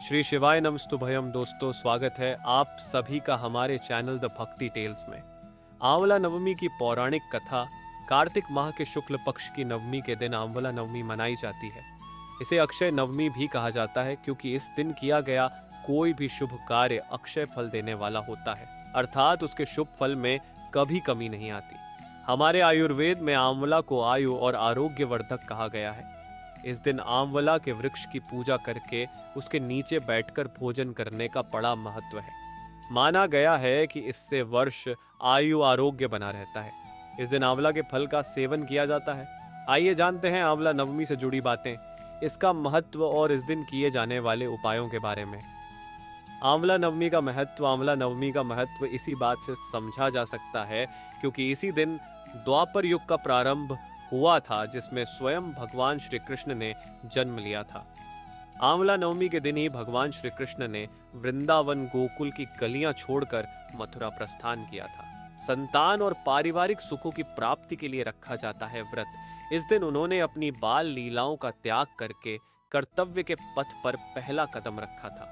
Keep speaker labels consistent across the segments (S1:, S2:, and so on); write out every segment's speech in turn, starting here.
S1: श्री शिवाय नमस्तुभयम दोस्तों, स्वागत है आप सभी का हमारे चैनल द भक्ति टेल्स में। आंवला नवमी की पौराणिक कथा। कार्तिक माह के शुक्ल पक्ष की नवमी के दिन आंवला नवमी मनाई जाती है। इसे अक्षय नवमी भी कहा जाता है क्योंकि इस दिन किया गया कोई भी शुभ कार्य अक्षय फल देने वाला होता है, अर्थात उसके शुभ फल में कभी कमी नहीं आती। हमारे आयुर्वेद में आंवला को आयु और आरोग्य वर्धक कहा गया है। इस दिन आंवला के वृक्ष की पूजा करके उसके नीचे बैठकर भोजन करने का बड़ा महत्व है। माना गया है कि इससे वर्ष आयु आरोग्य बना रहता है। इस दिन आंवला के फल का सेवन किया जाता है। आइए जानते हैं आंवला नवमी से जुड़ी बातें, इसका महत्व और इस दिन किए जाने वाले उपायों के बारे में। आंवला नवमी का महत्व। आंवला नवमी का महत्व इसी बात से समझा जा सकता है क्योंकि इसी दिन द्वापर युग का प्रारंभ हुआ था, जिसमें स्वयं भगवान श्री कृष्ण ने जन्म लिया था। आंवला नवमी के दिन ही भगवान श्री कृष्ण ने वृंदावन गोकुल की गलियां छोड़कर मथुरा प्रस्थान किया था। संतान और पारिवारिक सुखों की प्राप्ति के लिए रखा जाता है व्रत। इस दिन उन्होंने अपनी बाल लीलाओं का त्याग करके कर्तव्य के पथ पर पहला कदम रखा था।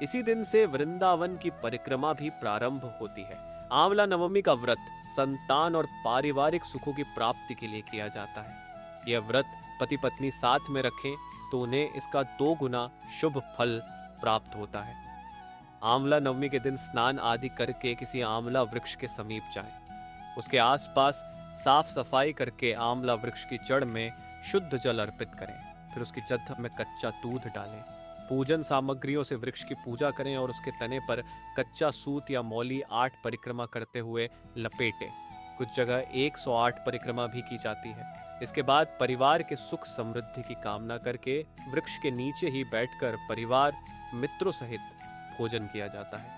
S1: इसी दिन से वृंदावन की परिक्रमा भी प्रारंभ होती है। आंवला नवमी का व्रत संतान और पारिवारिक सुखों की प्राप्ति के लिए किया जाता है। यह व्रत पति पत्नी साथ में रखें तो उन्हें इसका 2 गुना शुभ फल प्राप्त होता है। आंवला नवमी के दिन स्नान आदि करके किसी आंवला वृक्ष के समीप जाएं। उसके आसपास साफ सफाई करके आंवला वृक्ष की जड़ में शुद्ध जल अर्पित करें। फिर उसकी जड़ में कच्चा दूध डालें। पूजन सामग्रियों से वृक्ष की पूजा करें और उसके तने पर कच्चा सूत या मौली 8 परिक्रमा करते हुए लपेटें। कुछ जगह 108 परिक्रमा भी की जाती है। इसके बाद परिवार के सुख समृद्धि की कामना करके वृक्ष के नीचे ही बैठकर परिवार मित्रों सहित भोजन किया जाता है।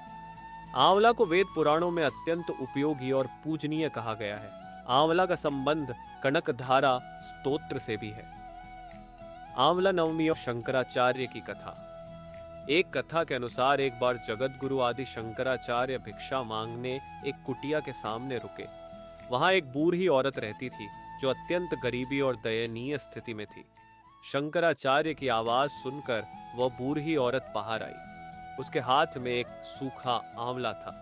S1: आंवला को वेद पुराणों में अत्यंत उपयोगी और पूजनीय कहा गया है। आंवला का संबंध कनकधारा स्तोत्र से भी है। आंवला नवमी और शंकराचार्य की कथा। एक कथा के अनुसार एक बार जगत गुरु आदि शंकराचार्य भिक्षा मांगने एक कुटिया के सामने रुके। वहां एक बूढ़ी औरत रहती थी जो अत्यंत गरीबी और दयनीय स्थिति में थी। शंकराचार्य की आवाज सुनकर वह बूढ़ी औरत बाहर आई। उसके हाथ में एक सूखा आंवला था।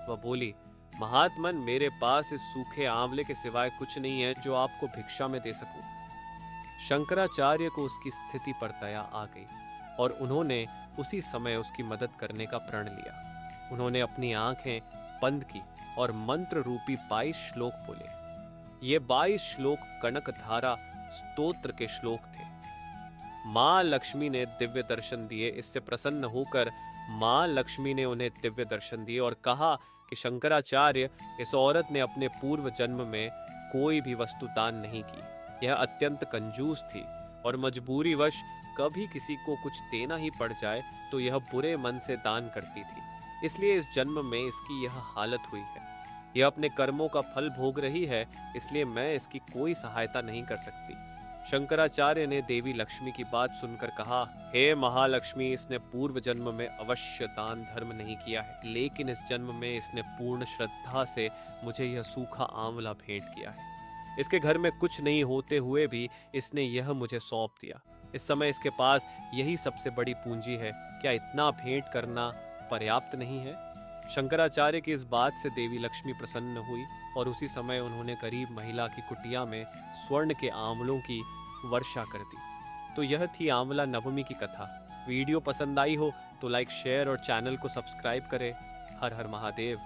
S1: वह बोली, महात्मन, मेरे पास इस सूखे आंवले के सिवाय कुछ नहीं है जो आपको भिक्षा में दे सकूं। शंकराचार्य को उसकी स्थिति पर दया आ गई और उन्होंने उसी समय उसकी मदद करने का प्रण लिया। उन्होंने अपनी आंखें बंद की और मंत्र रूपी 22 श्लोक बोले। ये 22 श्लोक कनकधारा स्तोत्र के श्लोक थे। मां लक्ष्मी ने दिव्य दर्शन दिए। इससे प्रसन्न होकर मां लक्ष्मी ने उन्हें दिव्य दर्शन दिए और कहा कि शंकराचार्य, इस औरत ने अपने पूर्व जन्म में कोई भी वस्तु दान नहीं की। यह अत्यंत कंजूस थी और मजबूरीवश कभी किसी को कुछ देना ही पड़ जाए तो यह बुरे मन से दान करती थी। इसलिए इस जन्म में इसकी यह हालत हुई है। यह अपने कर्मों का फल भोग रही है, इसलिए मैं इसकी कोई सहायता नहीं कर सकती। शंकराचार्य ने देवी लक्ष्मी की बात सुनकर कहा, हे महालक्ष्मी, इसने पूर्व जन्म में अवश्य दान धर्म नहीं किया है, लेकिन इस जन्म में इसने पूर्ण श्रद्धा से मुझे यह सूखा आंवला भेंट किया है। इसके घर में कुछ नहीं होते हुए भी इसने यह मुझे सौंप दिया। इस समय इसके पास यही सबसे बड़ी पूंजी है। क्या इतना भेंट करना पर्याप्त नहीं है? शंकराचार्य की इस बात से देवी लक्ष्मी प्रसन्न हुई और उसी समय उन्होंने गरीब महिला की कुटिया में स्वर्ण के आंवलों की वर्षा कर दी। तो यह थी आंवला नवमी की कथा। वीडियो पसंद आई हो तो लाइक, शेयर और चैनल को सब्सक्राइब करें। हर हर महादेव।